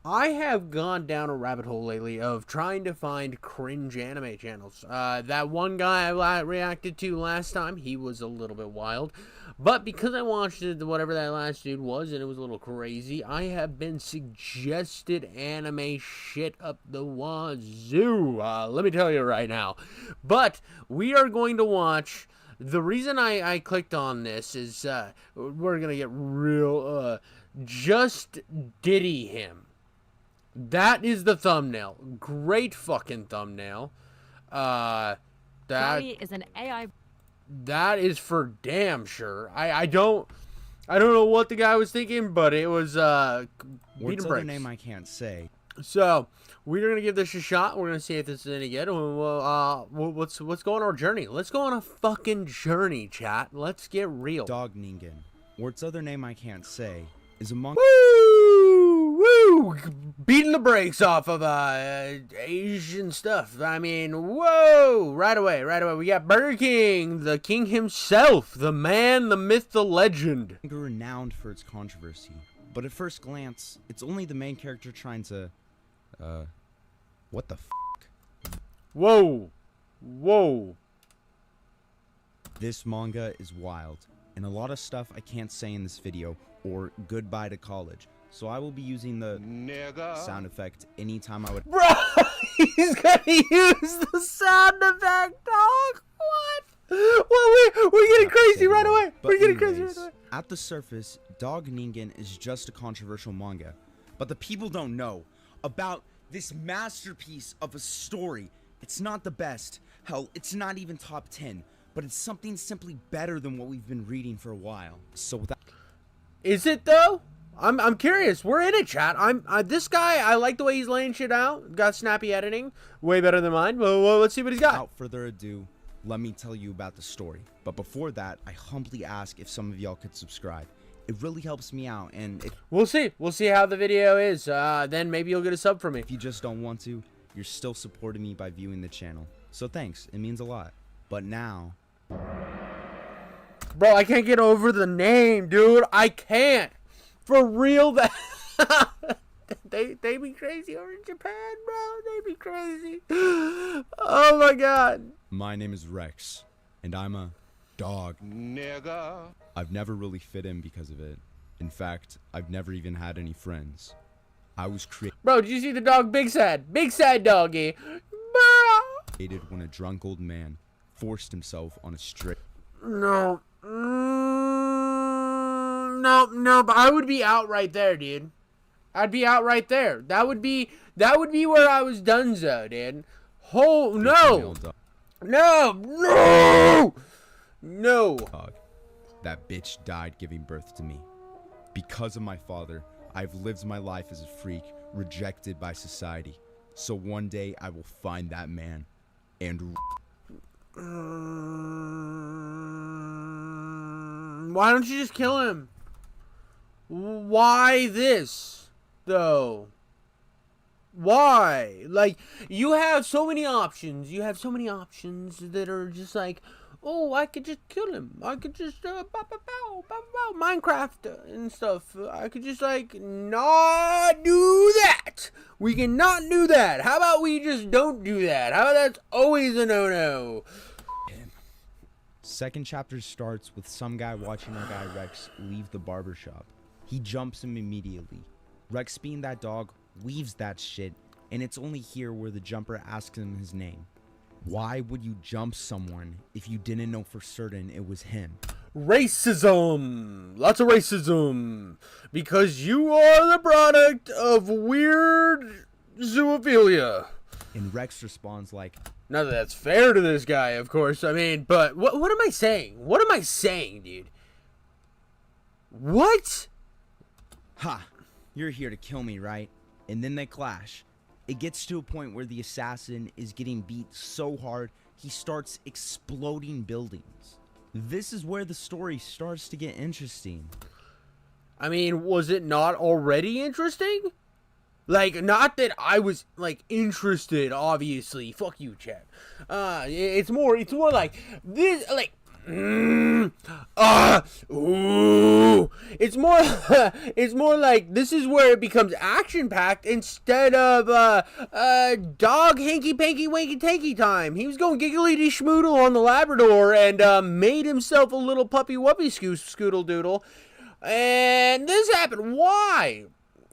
I have gone down a rabbit hole lately of trying to find cringe anime channels. That one guy I reacted to last time, he was a little bit wild. But because I watched it, whatever that last dude was, and it was a little crazy, I have been suggested anime shit up the wazoo. Let me tell you right now. But we are going to watch. The reason I clicked on this is we're going to get real. Just Diddy Him. That is the thumbnail. Great fucking thumbnail. That Johnny is an AI. that is for damn sure. I don't know what the guy was thinking, but it was What's other name I can't say? So we're gonna give this a shot. We're gonna see if this is any good. What's going on our journey? Let's go on a fucking journey, chat. Let's get real. Dog Ningen, or its other name I can't say, is a Woo! Woo! Beating the brakes off of Asian stuff. I mean, whoa! Right away. We got Burger King, the king himself, the man, the myth, the legend. manga renowned for its controversy. But at first glance, it's only the main character trying to, what the f***? Whoa! This manga is wild, and a lot of stuff I can't say in this video, or goodbye to college. So I will be using the sound effect anytime I would. Bro, he's gonna use the sound effect, dog. What? Well, we're getting crazy right away. But We're getting crazy anyways, right away. At the surface, Dog Ningen is just a controversial manga, but the people don't know about this masterpiece of a story. It's not the best. Hell, it's not even top 10, but it's something simply better than what we've been reading for a while. So without Is it though? I'm curious. We're in it, chat. This guy. I like the way he's laying shit out. Got snappy editing, way better than mine. Well, let's see what he's got. Without further ado, let me tell you about the story. But before that, I humbly ask if some of y'all could subscribe. It really helps me out, and We'll see. We'll see how the video is. Then maybe you'll get a sub from me. if you just don't want to, you're still supporting me by viewing the channel. So thanks, it means a lot. But now, Bro, I can't get over the name, dude. I can't. For real, that they be crazy over in Japan, bro. They be crazy. Oh my god. my name is Rex, and I'm a dog. I've never really fit in because of it. In fact, I've never even had any friends. I was Bro, did you see the dog Big Sad? Big Sad doggy. Bro. created when a drunk old man forced himself on a straight. No. No, but I would be out right there, dude. I'd be out right there. That would be where I was donezo, dude. Oh, no. No. Dog. That bitch died giving birth to me. Because of my father, I've lived my life as a freak, rejected by society. So one day I will find that man and Why don't you just kill him? Why this, though? Why? Like, you have so many options. You have so many options that are just like, oh, I could just kill him. I could just, Minecraft and stuff. I could just, like, not do that. We cannot do that. How about we just don't do that? How about that's always a no-no? Second chapter starts with some guy watching our guy Rex leave the barbershop. He jumps him immediately. Rex, being that dog, leaves that shit, and it's only here where the jumper asks him his name. Why would you jump someone if you didn't know for certain it was him? Racism. Lots of racism. Because you are the product of weird zoophilia. And Rex responds like, Not that that's fair to this guy, of course. I mean, but what am I saying? What am I saying, dude? What? ha, you're here to kill me, right? And then they clash. It gets to a point where the assassin is getting beat so hard, he starts exploding buildings. This is where the story starts to get interesting. I mean, was it not already interesting? Like, not that I was, like, interested, obviously. Fuck you, Chad. It's more like, this, like, Ooh. It's more it's more like this is where it becomes action packed instead of dog hanky panky wanky tanky time. He was going giggly schmoodle on the Labrador and made himself a little puppy wuppy scoodle doodle. And this happened. Why?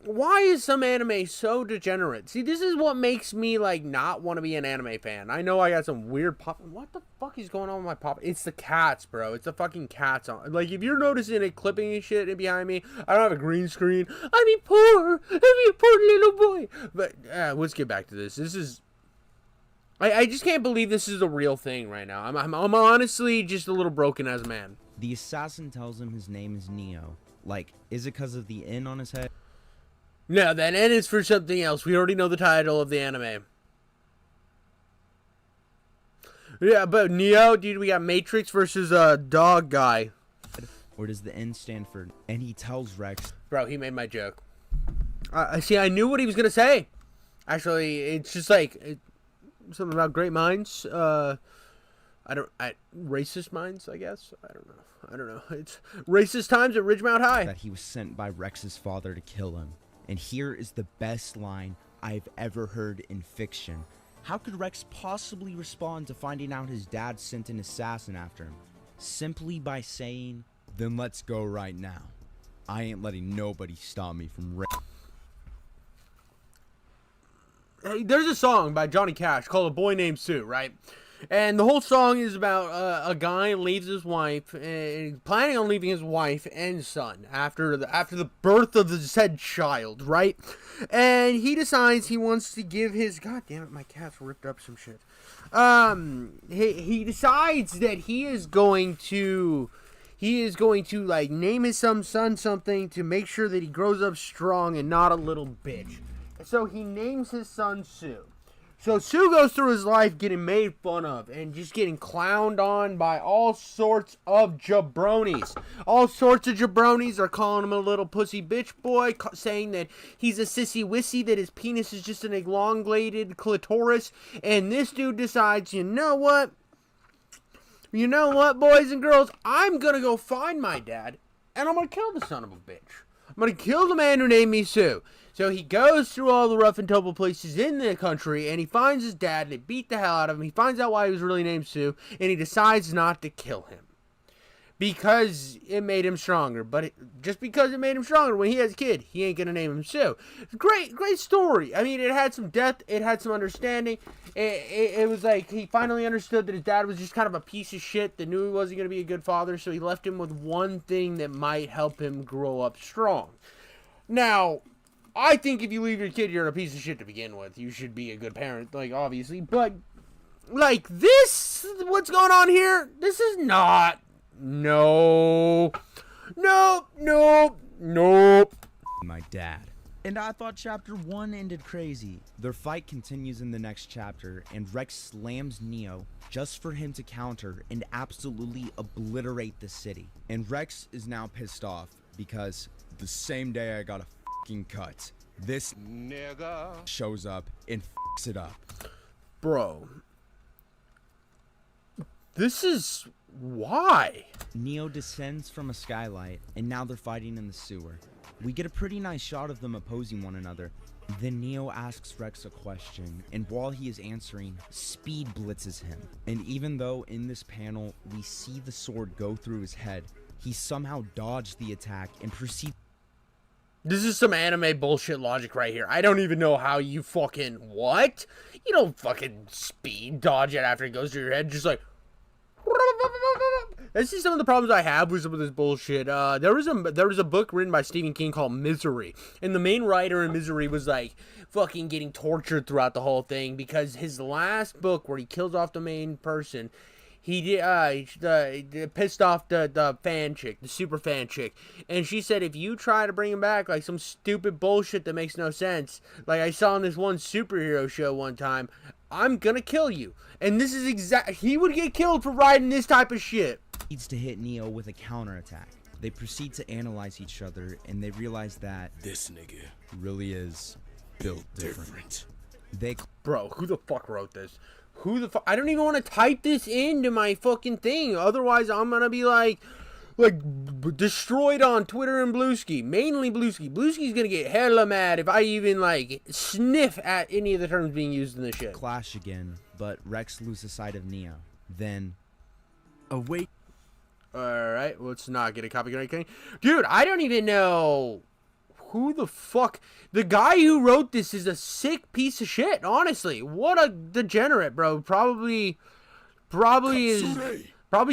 Why is some anime so degenerate? See, this is what makes me, like, not want to be an anime fan. I know I got some weird pop... What the fuck is going on with my pop... It's the cats, bro. It's the fucking cats. Like, if you're noticing it clipping and shit behind me, I don't have a green screen. I'm a poor little boy. But, let's get back to this. This is... I just can't believe this is a real thing right now. I'm honestly just a little broken as a man. The assassin tells him his name is Neo. Like, is it because of the N on his head? No, that N is for something else. We already know the title of the anime. Yeah, but Neo, dude, we got Matrix versus Dog Guy. Or does the N stand for... And he tells Rex... Bro, he made my joke. See, I knew what he was going to say. Actually, it's just like... something about great minds. Racist minds, I guess. I don't know. It's racist times at Ridgemount High. That he was sent by Rex's father to kill him. And here is the best line I've ever heard in fiction. How could Rex possibly respond to finding out his dad sent an assassin after him? Simply by saying, then let's go right now. I ain't letting nobody stop me from Hey, there's a song by Johnny Cash called A Boy Named Sue, right? And the whole song is about a guy leaves his wife, and planning on leaving his wife and son after the birth of the said child, right? And he decides he wants to give his... God damn it, my cat's ripped up some shit. He decides that he is going to like name his son something to make sure that he grows up strong and not a little bitch. So he names his son Sue. So Sue goes through his life getting made fun of and just getting clowned on by all sorts of jabronis. All sorts of jabronis are calling him a little pussy bitch boy, saying that he's a sissy wissy, that his penis is just an elongated clitoris. And this dude decides, you know what? You know what, boys and girls? I'm going to go find my dad, and I'm going to kill the son of a bitch. I'm going to kill the man who named me Sue. So he goes through all the rough and tumble places in the country, and he finds his dad, and they beat the hell out of him. He finds out why he was really named Sue, and he decides not to kill him. Because it made him stronger. But just because it made him stronger, when he has a kid, he ain't going to name him Sue. Great story. I mean, it had some depth. It had some understanding. It was like he finally understood that his dad was just kind of a piece of shit that knew he wasn't going to be a good father, so he left him with one thing that might help him grow up strong. Now... I think if you leave your kid, you're a piece of shit to begin with. You should be a good parent, like, obviously. But, like, this, what's going on here, this is not, nope. My dad. And I thought chapter 1 ended crazy. Their fight continues in the next chapter, and Rex slams Neo just for him to counter and absolutely obliterate the city. And Rex is now pissed off because the same day I got a cut, this nigga shows up and fucks it up. Bro, this is why. Neo descends from a skylight, and now they're fighting in the sewer. We get a pretty nice shot of them opposing one another. Then Neo asks Rex a question, and while he is answering, Speed blitzes him. And even though in this panel we see the sword go through his head, he somehow dodged the attack and proceeds. This is some anime bullshit logic right here. I don't even know how you fucking... What? You don't fucking speed dodge it after it goes through your head. Just like... This is some of the problems I have with some of this bullshit. There was a book written by Stephen King called Misery. And the main writer in Misery was like... fucking getting tortured throughout the whole thing. Because his last book where he kills off the main person... He pissed off the fan chick, the super fan chick. And she said, if you try to bring him back like some stupid bullshit that makes no sense, like I saw in this one superhero show one time, I'm gonna kill you. And this is he would get killed for writing this type of shit. Needs to hit Neo with a counterattack. They proceed to analyze each other, and they realize that this nigga really is built different. Bro, who the fuck wrote this? Who the fuck? I don't even want to type this into my fucking thing. Otherwise, I'm gonna be like destroyed on Twitter and Bluesky. Mainly Bluesky. Bluesky's gonna get hella mad if I even like sniff at any of the terms being used in this shit. Clash again, but Rex loses sight of Neo. Then, awake. Alright, let's not get a copyright claim. Dude, I don't even know who the fuck. The guy who wrote this is a sick piece of shit, honestly. What a degenerate, bro. Probably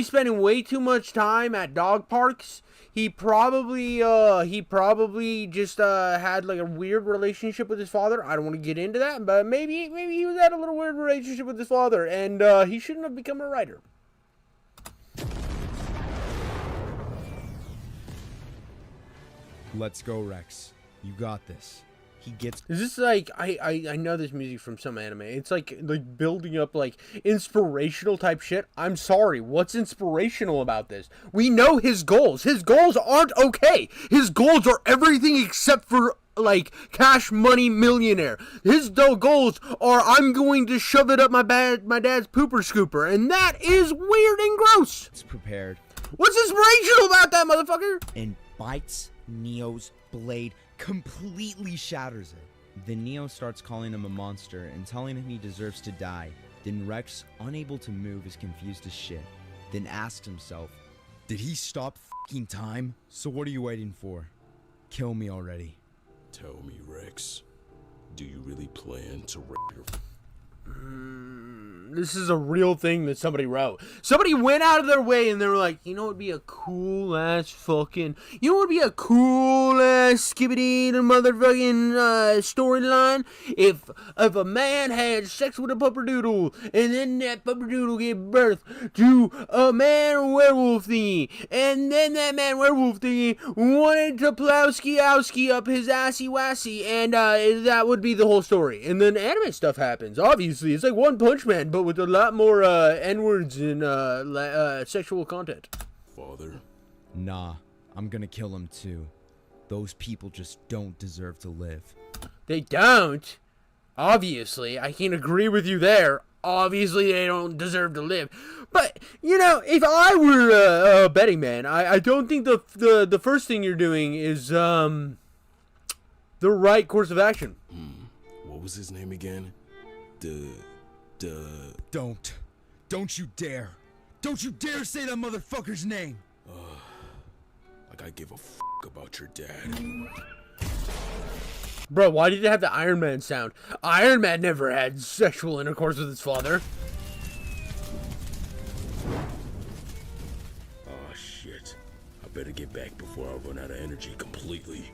spending way too much time at dog parks. He probably just had like a weird relationship with his father. I don't want to get into that, but maybe he was had a little weird relationship with his father, and he shouldn't have become a writer. let's go, Rex. You got this. He gets. Is this like I know this music from some anime? It's like building up like inspirational type shit. I'm sorry, what's inspirational about this? We know his goals. His goals aren't okay. His goals are everything except for like cash money millionaire. His goals are I'm going to shove it up my dad's pooper scooper, and that is weird and gross. It's prepared. What's inspirational about that, motherfucker? And bites Neo's blade, completely shatters it. Then Neo starts calling him a monster and telling him he deserves to die. Then Rex, unable to move, is confused as shit. Then asks himself, did he stop f***ing time? So what are you waiting for? Kill me already. Tell me, Rex, do you really plan to rip your... This is a real thing that somebody wrote. Somebody went out of their way and they were like, you know what would be a cool ass fucking, you know what would be a cool ass skibbity motherfucking storyline? If a man had sex with a pupperdoodle and then that pupperdoodle gave birth to a man werewolf thingy, and then that man werewolf thingy wanted to plowski owski up his assy wassy, and that would be the whole story. And then anime stuff happens. Obviously, it's like One Punch Man, but with a lot more N-words and sexual content. Father? Nah, I'm gonna kill him too. Those people just don't deserve to live. They don't? Obviously, I can agree with you there. Obviously, they don't deserve to live. But, you know, if I were a betting man, I don't think the first thing you're doing is the right course of action. What was his name again? Don't you dare. Don't you dare say that motherfucker's name. Like I give a f*** about your dad. Bro, why did it have the Iron Man sound? Iron Man never had sexual intercourse with his father. Oh shit. I better get back before I run out of energy completely.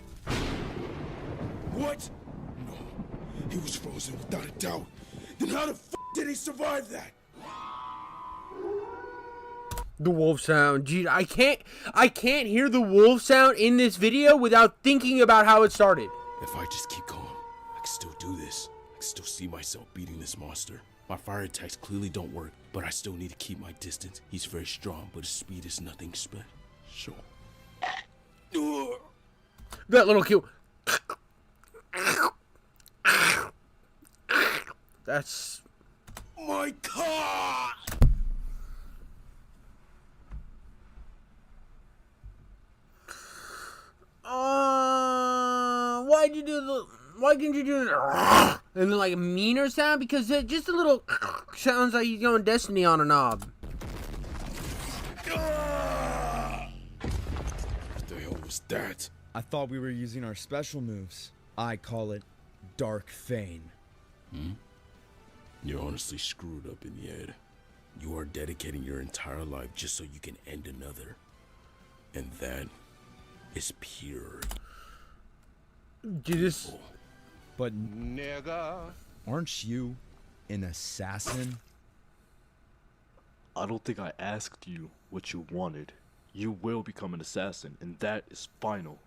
What? No. He was frozen without a doubt. Then how the f*** did he survive that? The wolf sound. Gee, I can't hear the wolf sound in this video without thinking about how it started. If I just keep going, I can still do this. I can still see myself beating this monster. My fire attacks clearly don't work, but I still need to keep my distance. He's very strong, but his speed is nothing special. That little cute. That's... My God! Why didn't you do the and then like a meaner sound? Because just a little sounds like he's going Destiny on a knob. What the hell was that? I thought we were using our special moves. I call it Dark Feign. You're honestly screwed up in the head. You are dedicating your entire life just so you can end another. And that is pure. Dude, this... But aren't you an assassin? I don't think I asked you what you wanted. You will become an assassin, and that is final.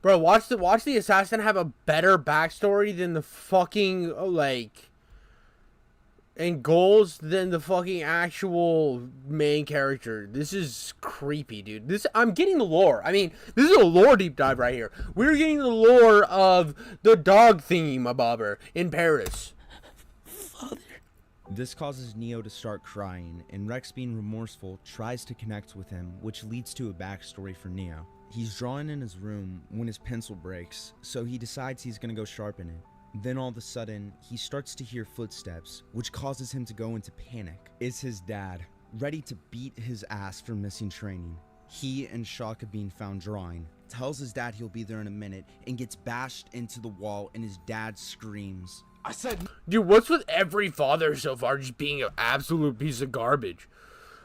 Bro, watch the assassin have a better backstory than the fucking, like, and goals than the fucking actual main character. This is creepy, dude. I'm getting the lore. I mean, this is a lore deep dive right here. We're getting the lore of the dog thingy mabobber in Paris. This causes Neo to start crying, and Rex, being remorseful, tries to connect with him, which leads to a backstory for Neo. He's drawing in his room when his pencil breaks, so he decides he's gonna go sharpen it. Then all of a sudden, he starts to hear footsteps, which causes him to go into panic. It's his dad, ready to beat his ass for missing training. He, in shock of being found drawing, tells his dad he'll be there in a minute and gets bashed into the wall, and his dad screams. I said, Dude, what's with every father so far just being an absolute piece of garbage?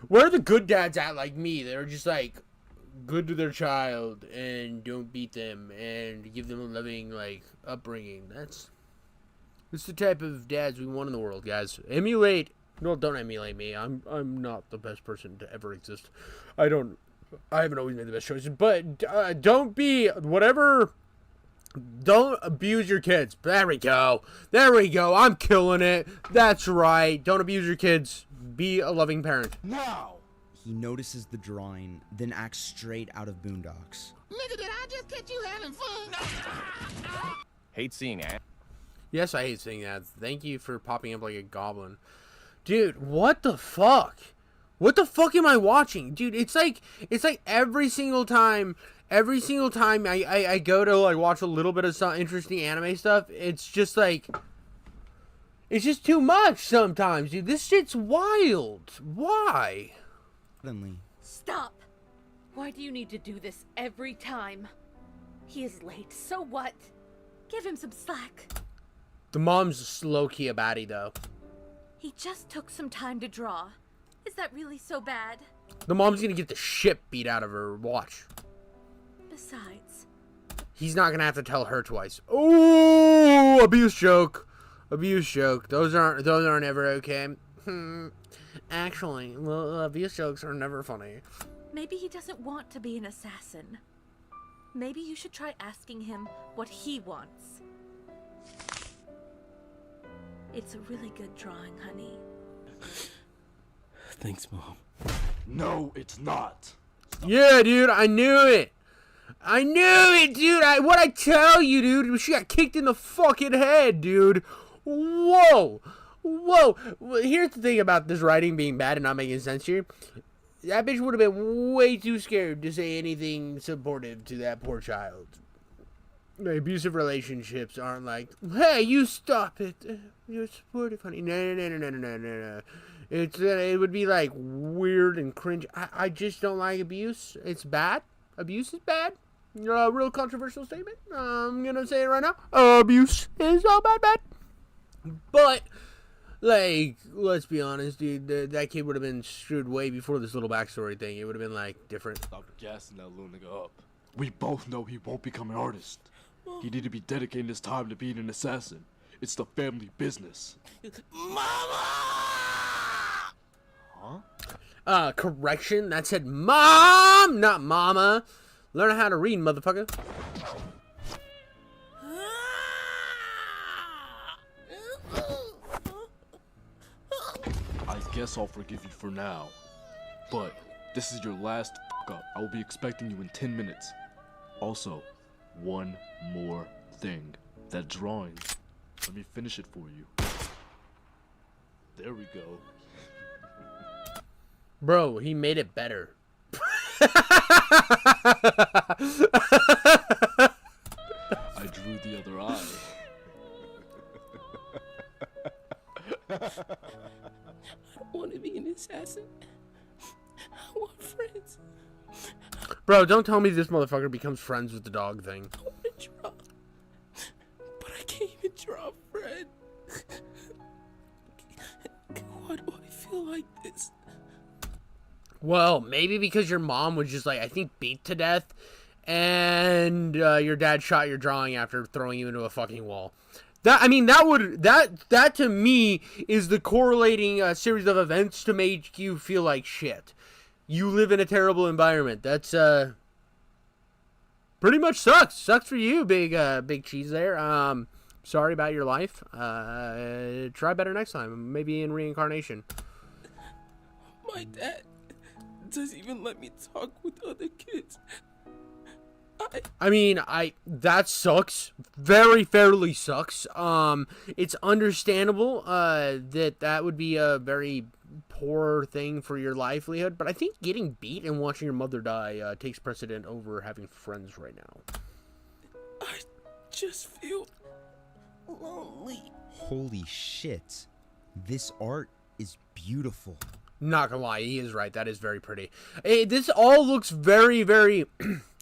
Where are the good dads at like me? They're just like good to their child and don't beat them and give them a loving like upbringing. That's the type of dads we want in the world, guys. Emulate. No, don't emulate me. I'm not the best person to ever exist. I haven't always made the best choices, but don't be whatever. Don't abuse your kids. There we go. There we go. I'm killing it. That's right. Don't abuse your kids. Be a loving parent. now! He notices the drawing, then acts straight out of Boondocks. Nigga, did I just catch you having fun? Hate seeing it. Yes, I hate seeing that. Thank you for popping up like a goblin. Dude, what the fuck? What the fuck am I watching? Dude, it's like every single time I go to like watch a little bit of some interesting anime stuff, it's just too much sometimes, dude. This shit's wild. Why? Suddenly, Stop! Why do you need to do this every time? He is late, so what? Give him some slack. The mom's low-key a baddie, though. He just took some time to draw. Is that really so bad? The mom's gonna get the shit beat out of her. Watch. Besides, He's not gonna have to tell her twice. Oh, abuse joke. Abuse joke. Those aren't ever okay. Actually, well, abuse jokes are never funny. maybe he doesn't want to be an assassin. Maybe you should try asking him what he wants. It's a really good drawing, honey. Thanks, Mom. No, it's not. Yeah, dude, I knew it. I knew it, dude. What I tell you, dude? She got kicked in the fucking head, dude. Whoa. Whoa. Well, here's the thing about this writing being bad and not making sense here. That bitch would have been way too scared to say anything supportive to that poor child. Abusive relationships aren't like, hey, you stop it. You're supportive, honey. No. It would be like weird and cringe. I just don't like abuse. It's bad. Abuse is bad. Real controversial statement. I'm gonna say it right now. Abuse is all bad. But, like, let's be honest, dude. That kid would have been screwed way before this little backstory thing. It would have been, like, different. Stop gassing that little nigga up. We both know he won't become an artist. He need to be dedicating his time to being an assassin. It's the family business. Correction. That said mom, not mama. Learn how to read, motherfucker. I guess I'll forgive you for now. But this is your last up. I will be expecting you in 10 minutes. Also, one more thing. That drawing. Let me finish it for you. There we go. Bro, he made it better. I drew the other eye. I don't want to be an assassin. I want friends. Bro, don't tell me this motherfucker becomes friends with the dog thing. I want to draw. But I can't even draw, Fred. Why do I feel like this? Well, maybe because your mom was just like, I think, beat to death, and your dad shot your drawing after throwing you into a fucking wall. That to me is the correlating series of events to make you feel like shit. You live in a terrible environment. That's pretty much sucks. Sucks for you, big cheese there. Sorry about your life. Try better next time. Maybe in reincarnation. My dad doesn't even let me talk with other kids. I mean, that sucks. Very fairly sucks. It's understandable that would be a very poor thing for your livelihood, but I think getting beat and watching your mother die takes precedent over having friends right now. I just feel lonely. Holy shit. This art is beautiful. Not gonna lie, he is right. That is very pretty. This all looks very, very,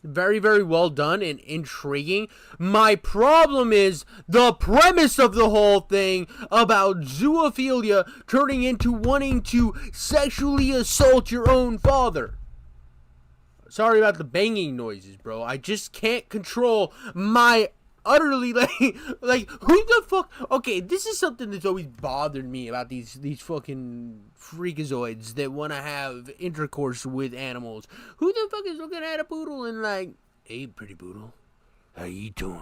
very, very well done and intriguing. My problem is the premise of the whole thing about zoophilia turning into wanting to sexually assault your own father. Sorry about the banging noises, bro. I just can't control my utterly like who the fuck. Okay, this is something that's always bothered me about these fucking freakazoids that want to have intercourse with animals. Who the fuck is looking at a poodle and like, hey, pretty poodle, how you doing?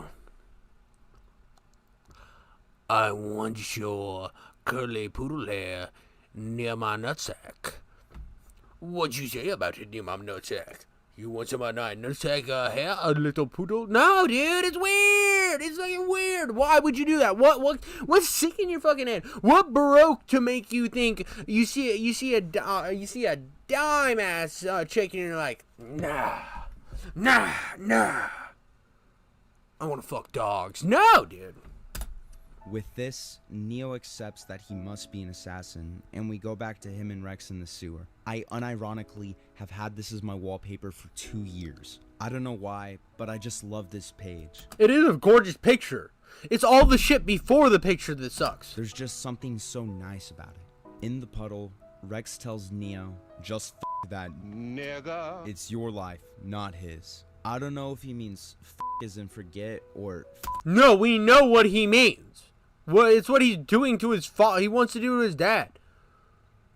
I want your curly poodle hair near my nutsack. What'd you say about it near my nutsack? You want some of my nutsack hair, a little poodle? No, dude, it's weird. It's fucking weird. Why would you do that? What's sick in your fucking head? What broke to make you think you see a dime ass chick and you're like, nah. I want to fuck dogs. No, dude. With this, Neo accepts that he must be an assassin, and we go back to him and Rex in the sewer. I unironically have had this as my wallpaper for 2 years. I don't know why, but I just love this page. It is a gorgeous picture. It's all the shit before the picture that sucks. There's just something so nice about it. In the puddle, Rex tells Neo, just f that, nigga. It's your life, not his. I don't know if he means f as in forget or No, we know what he means. Well, it's what he's doing to his father. He wants to do to his dad.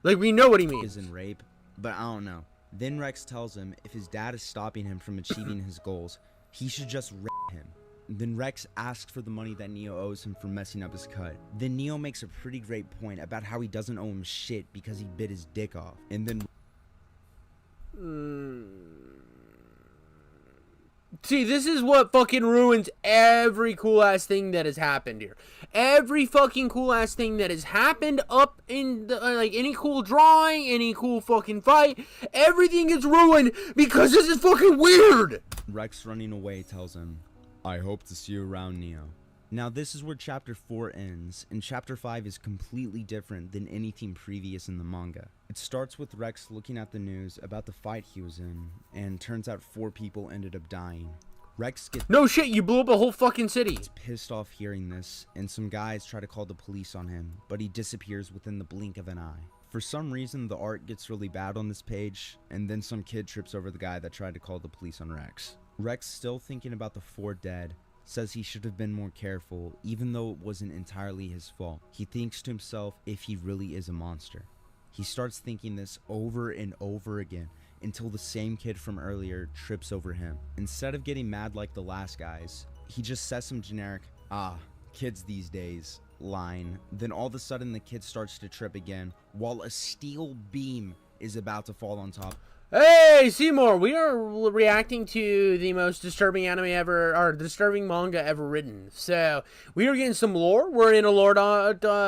Like, we know what he means. Is in rape, but I don't know. Then Rex tells him if his dad is stopping him from achieving his goals, he should just rape him. Then Rex asks for the money that Neo owes him for messing up his cut. Then Neo makes a pretty great point about how he doesn't owe him shit because he bit his dick off. And then See, this is what fucking ruins every cool ass thing that has happened here. Every fucking cool ass thing that has happened up in the, like any cool drawing, any cool fucking fight, everything is ruined because this is fucking weird. Rex running away tells him, I hope to see you around, Neo. Now this is where chapter 4 ends, and chapter 5 is completely different than anything previous in the manga. It starts with Rex looking at the news about the fight he was in, and turns out 4 people ended up dying. Rex gets No shit, you blew up a whole fucking city. pissed off hearing this, and some guys try to call the police on him, but he disappears within the blink of an eye. For some reason, the art gets really bad on this page, and then some kid trips over the guy that tried to call the police on Rex. Rex, still thinking about the 4 dead, says he should have been more careful, even though it wasn't entirely his fault. He thinks to himself if he really is a monster. He starts thinking this over and over again until the same kid from earlier trips over him. Instead of getting mad like the last guys, he just says some generic, kids these days line. Then all of a sudden the kid starts to trip again while a steel beam is about to fall on top. Hey, Seymour, we are reacting to the most disturbing anime ever, or disturbing manga ever written. So, we are getting some lore. We're in a lore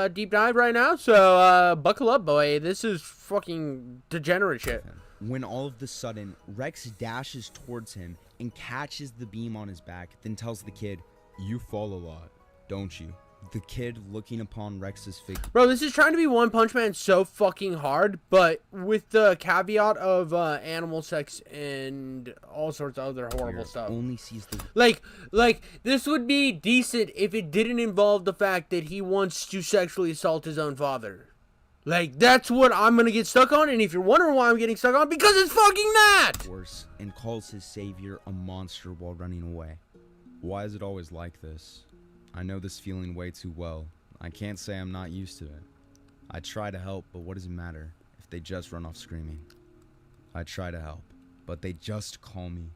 deep dive right now, so buckle up, boy. This is fucking degenerate shit. When all of a sudden, Rex dashes towards him and catches the beam on his back, then tells the kid, you fall a lot, don't you? The kid looking upon Rex's figure. Bro, this is trying to be One Punch Man so fucking hard, but with the caveat of animal sex and all sorts of other horrible stuff. Only sees the Like, this would be decent if it didn't involve the fact that he wants to sexually assault his own father. Like, that's what I'm gonna get stuck on, and if you're wondering why I'm getting stuck on, because it's fucking that! Worse, and calls his savior a monster while running away. Why is it always like this? I know this feeling way too well. I can't say I'm not used to it. I try to help, but what does it matter if they just run off screaming? I try to help, but they just call me.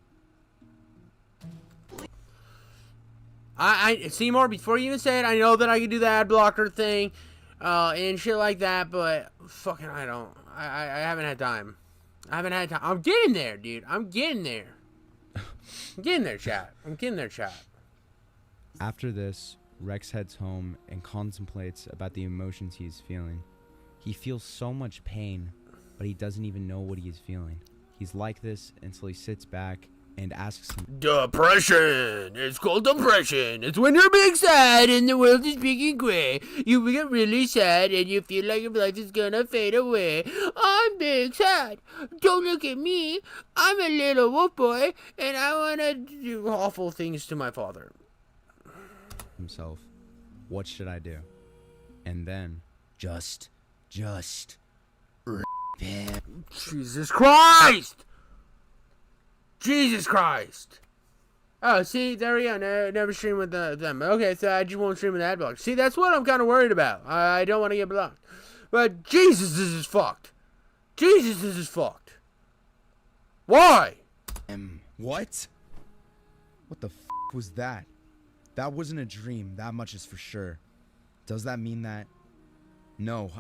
Seymour, before you even say it, I know that I can do the ad blocker thing, and shit like that, but fucking I haven't had time. I'm getting there, dude. I'm getting there. I'm getting there, chat. I'm getting there, chat. After this, Rex heads home and contemplates about the emotions he is feeling. He feels so much pain, but he doesn't even know what he is feeling. He's like this until he sits back and asks him, Depression! It's called depression. It's when you're being sad and the world is being gray. You get really sad and you feel like your life is gonna fade away. I'm being sad. Don't look at me. I'm a little wolf boy and I wanna do awful things to my father. himself, what should I do? And then, just rip him. Jesus Christ! Jesus Christ! Oh, see, there we go. Never stream with them. Okay, so I just won't stream with ad block. See, that's what I'm kind of worried about. I don't want to get blocked. But Jesus, this is fucked. Jesus, this is fucked. Why? What? What the f was that? That wasn't a dream, that much is for sure. Does that mean that? No,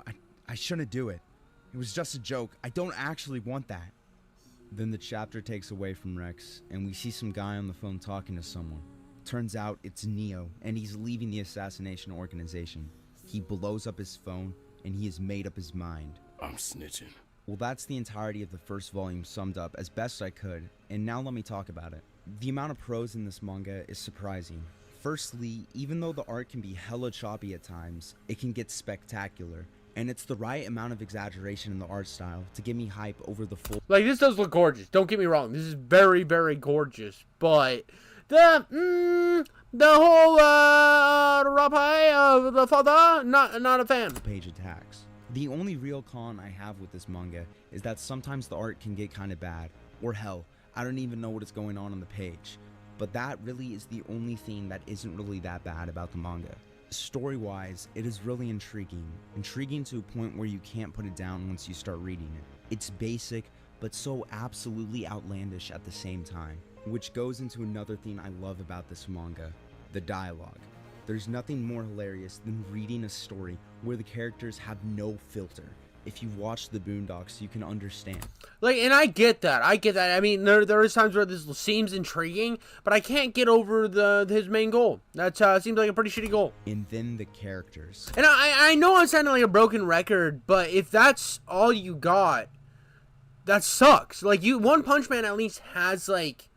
I shouldn't do it. It was just a joke. I don't actually want that. Then the chapter takes away from Rex, and we see some guy on the phone talking to someone. Turns out it's Neo, and he's leaving the assassination organization. He blows up his phone, and he has made up his mind. I'm snitching. Well, that's the entirety of the first volume summed up as best I could, and now let me talk about it. The amount of prose in this manga is surprising. Firstly, even though the art can be hella choppy at times, it can get spectacular, and it's the right amount of exaggeration in the art style to get me hype over the full. Like, this does look gorgeous. Don't get me wrong. This is very, very gorgeous. But the whole rapai of the father, not a fan. Page attacks. The only real con I have with this manga is that sometimes the art can get kind of bad, or hell, I don't even know what is going on the page. But that really is the only thing that isn't really that bad about the manga. Story-wise, it is really intriguing to a point where you can't put it down once you start reading it. It's basic, but so absolutely outlandish at the same time, which goes into another thing I love about this manga, the dialogue. There's nothing more hilarious than reading a story where the characters have no filter. If you watch the Boondocks, you can understand. Like, and I get that. I mean, there is times where this seems intriguing, but I can't get over his main goal. That seems like a pretty shitty goal. And then the characters. And I know I'm sounding like a broken record, but if that's all you got, that sucks. Like, One Punch Man at least has, like,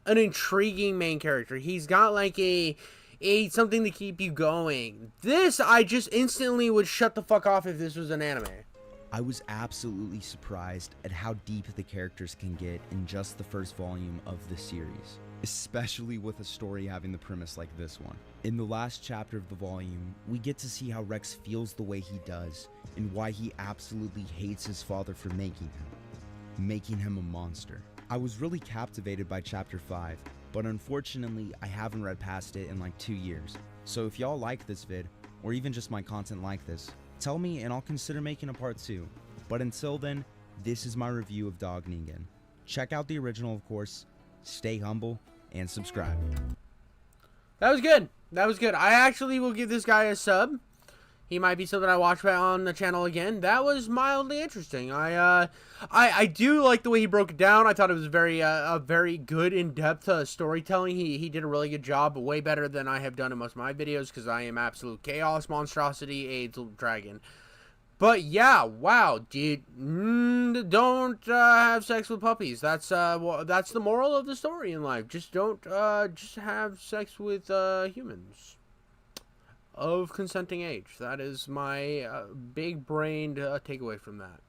an intriguing main character. He's got, like, a something to keep you going. This, I just instantly would shut the fuck off if this was an anime. I was absolutely surprised at how deep the characters can get in just the first volume of the series, especially with a story having the premise like this one. In the last chapter of the volume, we get to see how Rex feels the way he does, and why he absolutely hates his father for making him a monster. I was really captivated by chapter 5, but unfortunately I haven't read past it in like 2 years. So if y'all like this vid, or even just my content like this, tell me and I'll consider making a part 2. But until then, this is my review of Dog Ningen. Check out the original, of course, stay humble, and subscribe. That was good. That was good. I actually will give this guy a sub. He might be something I watch on the channel again. That was mildly interesting. I do like the way he broke it down. I thought it was a very good in-depth storytelling. He did a really good job, way better than I have done in most of my videos, because I am absolute chaos, monstrosity, AIDS, dragon. But yeah, wow, dude, don't have sex with puppies. That's the moral of the story in life. Just don't just have sex with humans of consenting age. That is my big-brained takeaway from that.